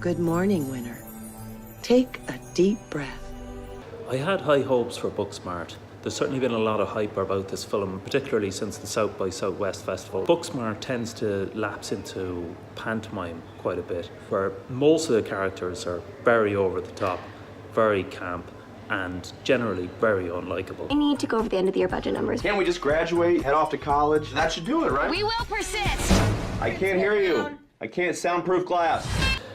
Good morning, winner. Take a deep breath. I had high hopes for Booksmart. There's certainly been a lot of hype about this film, particularly since the South by Southwest Festival. Booksmart tends to lapse into pantomime quite a bit, where most of the characters are very over the top, very camp, and generally very unlikable. I need to go over the end of the year budget numbers. Can't we just graduate, head off to college? That should do it, right? We will persist! I can't hear you. I can't soundproof glass.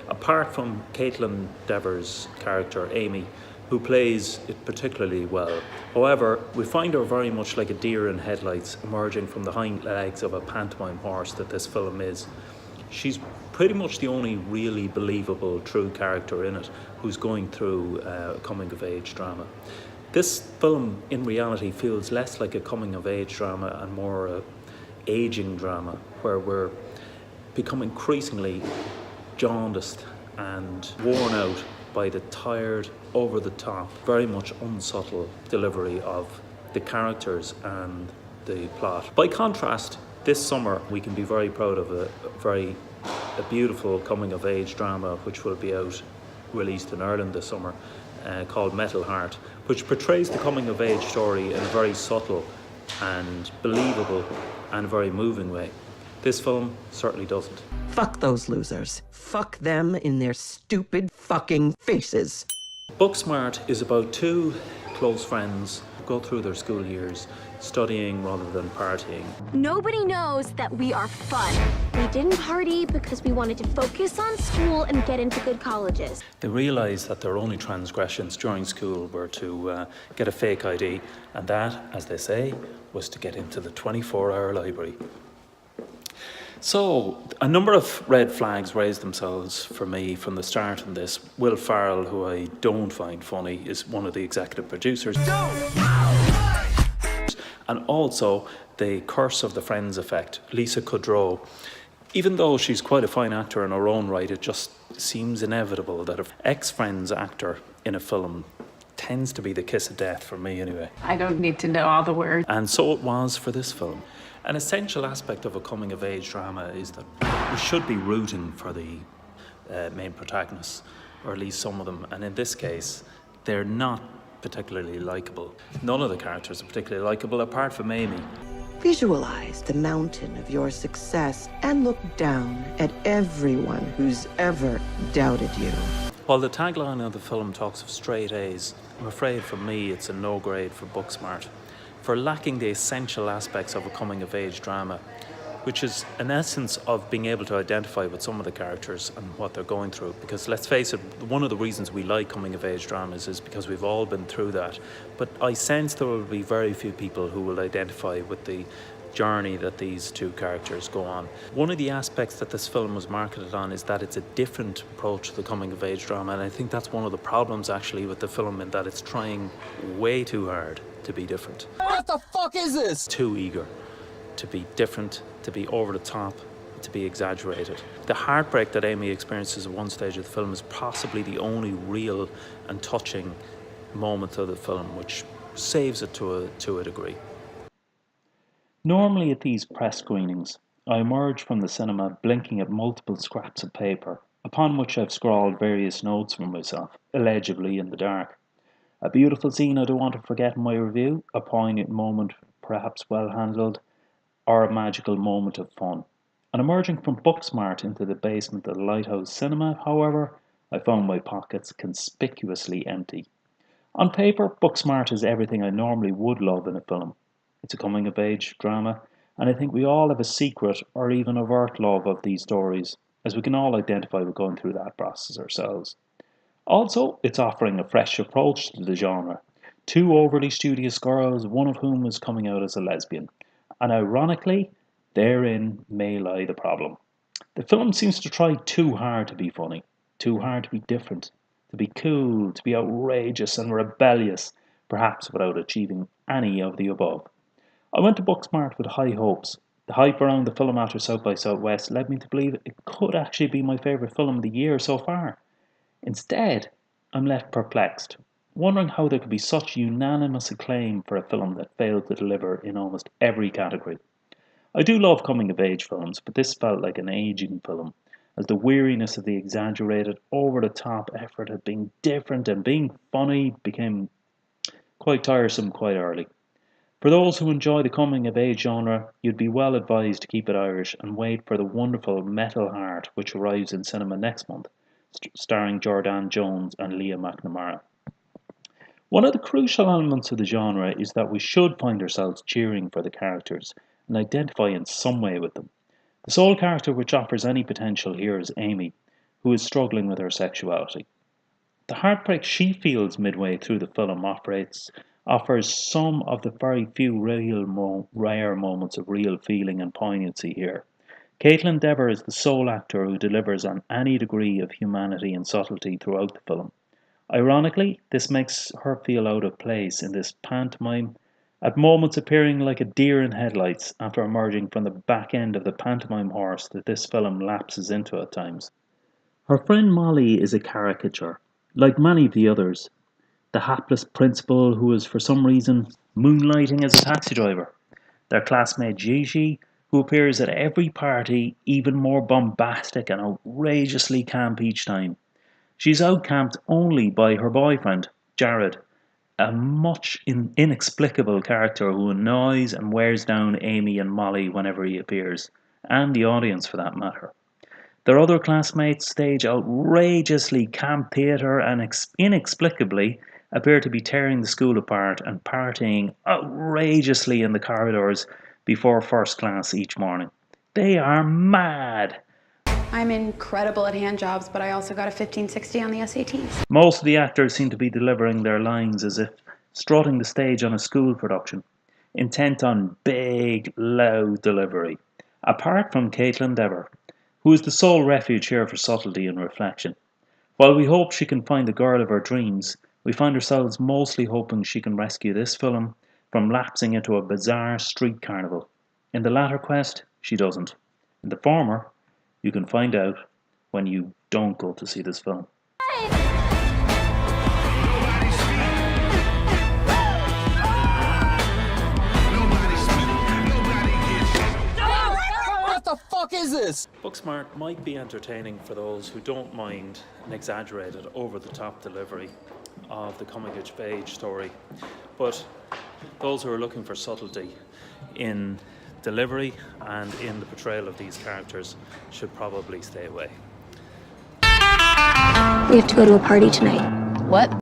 Apart from Caitlin Dever's character, Amy, who plays it particularly well. However, we find her very much like a deer in headlights emerging from the hind legs of a pantomime horse that this film is. She's pretty much the only really believable true character in it who's going through a coming-of-age drama. This film, in reality, feels less like a coming-of-age drama and more a aging drama, where we're become increasingly jaundiced and worn out by the tired, over-the-top, very much unsubtle delivery of the characters and the plot. By contrast, this summer we can be very proud of a beautiful coming-of-age drama which will be released in Ireland this summer, called Metal Heart, which portrays the coming-of-age story in a very subtle and believable and very moving way. This film certainly doesn't. Fuck those losers. Fuck them in their stupid fucking faces. Booksmart is about two close friends who go through their school years studying rather than partying. Nobody knows that we are fun. We didn't party because we wanted to focus on school and get into good colleges. They realise that their only transgressions during school were to get a fake ID, and that, as they say, was to get into the 24-hour library. So, a number of red flags raised themselves for me from the start in this. Will Farrell, who I don't find funny, is one of the executive producers. And also, the curse of the Friends effect. Lisa Kudrow, even though she's quite a fine actor in her own right, it just seems inevitable that an ex-Friends actor in a film tends to be the kiss of death for me anyway. I don't need to know all the words. And so it was for this film. An essential aspect of a coming-of-age drama is that we should be rooting for the main protagonists, or at least some of them. And in this case, they're not particularly likeable. None of the characters are particularly likeable, apart from Amy. Visualize the mountain of your success and look down at everyone who's ever doubted you. While the tagline of the film talks of straight A's, I'm afraid for me it's a no grade for Booksmart, for lacking the essential aspects of a coming-of-age drama, which is an essence of being able to identify with some of the characters and what they're going through. Because let's face it, one of the reasons we like coming-of-age dramas is because we've all been through that. But I sense there will be very few people who will identify with the journey that these two characters go on. One of the aspects that this film was marketed on is that it's a different approach to the coming-of-age drama, and I think that's one of the problems actually with the film, in that it's trying way too hard to be different. What the fuck is this? Too eager to be different, to be over the top, to be exaggerated. The heartbreak that Amy experiences at one stage of the film is possibly the only real and touching moment of the film, which saves it to a degree. Normally at these press screenings, I emerge from the cinema blinking at multiple scraps of paper, upon which I've scrawled various notes for myself, illegibly in the dark. A beautiful scene I don't want to forget in my review, a poignant moment, perhaps well handled, or a magical moment of fun. And emerging from Booksmart into the basement of the Lighthouse Cinema, however, I found my pockets conspicuously empty. On paper, Booksmart is everything I normally would love in a film. It's a coming-of-age drama, and I think we all have a secret or even overt love of these stories, as we can all identify with going through that process ourselves. Also, it's offering a fresh approach to the genre. Two overly studious girls, one of whom is coming out as a lesbian. And ironically, therein may lie the problem. The film seems to try too hard to be funny, too hard to be different, to be cool, to be outrageous and rebellious, perhaps without achieving any of the above. I went to Booksmart with high hopes. The hype around the film after South by Southwest led me to believe it could actually be my favourite film of the year so far. Instead, I'm left perplexed, wondering how there could be such unanimous acclaim for a film that failed to deliver in almost every category. I do love coming-of-age films, but this felt like an aging film, as the weariness of the exaggerated, over-the-top effort at being different and being funny became quite tiresome quite early. For those who enjoy the coming-of-age genre, you'd be well advised to keep it Irish and wait for the wonderful Metal Heart, which arrives in cinema next month, starring Jordan Jones and Leah McNamara. One of the crucial elements of the genre is that we should find ourselves cheering for the characters and identify in some way with them. The sole character which offers any potential here is Amy, who is struggling with her sexuality. The heartbreak she feels midway through the film offers some of the very few rare moments of real feeling and poignancy here. Caitlin Dever is the sole actor who delivers on any degree of humanity and subtlety throughout the film. Ironically, this makes her feel out of place in this pantomime, at moments appearing like a deer in headlights after emerging from the back end of the pantomime horse that this film lapses into at times. Her friend Molly is a caricature, like many of the others. The hapless principal who is for some reason moonlighting as a taxi driver. Their classmate Gigi, who appears at every party even more bombastic and outrageously camp each time. She's outcamped only by her boyfriend, Jared, a much inexplicable character who annoys and wears down Amy and Molly whenever he appears, and the audience for that matter. Their other classmates stage outrageously camp theatre and inexplicably appear to be tearing the school apart and partying outrageously in the corridors before first class each morning. They are mad! I'm incredible at hand jobs, but I also got a 1560 on the SATs. Most of the actors seem to be delivering their lines as if strutting the stage on a school production, intent on big, loud delivery, apart from Caitlin Dever, who is the sole refuge here for subtlety and reflection. While we hope she can find the girl of her dreams, we find ourselves mostly hoping she can rescue this film from lapsing into a bizarre street carnival. In the latter quest, she doesn't. In the former, you can find out when you don't go to see this film. What the fuck is this? Booksmart might be entertaining for those who don't mind an exaggerated, over-the-top delivery of the coming-of-age story, but those who are looking for subtlety in delivery and in the portrayal of these characters should probably stay away. We have to go to a party tonight. What?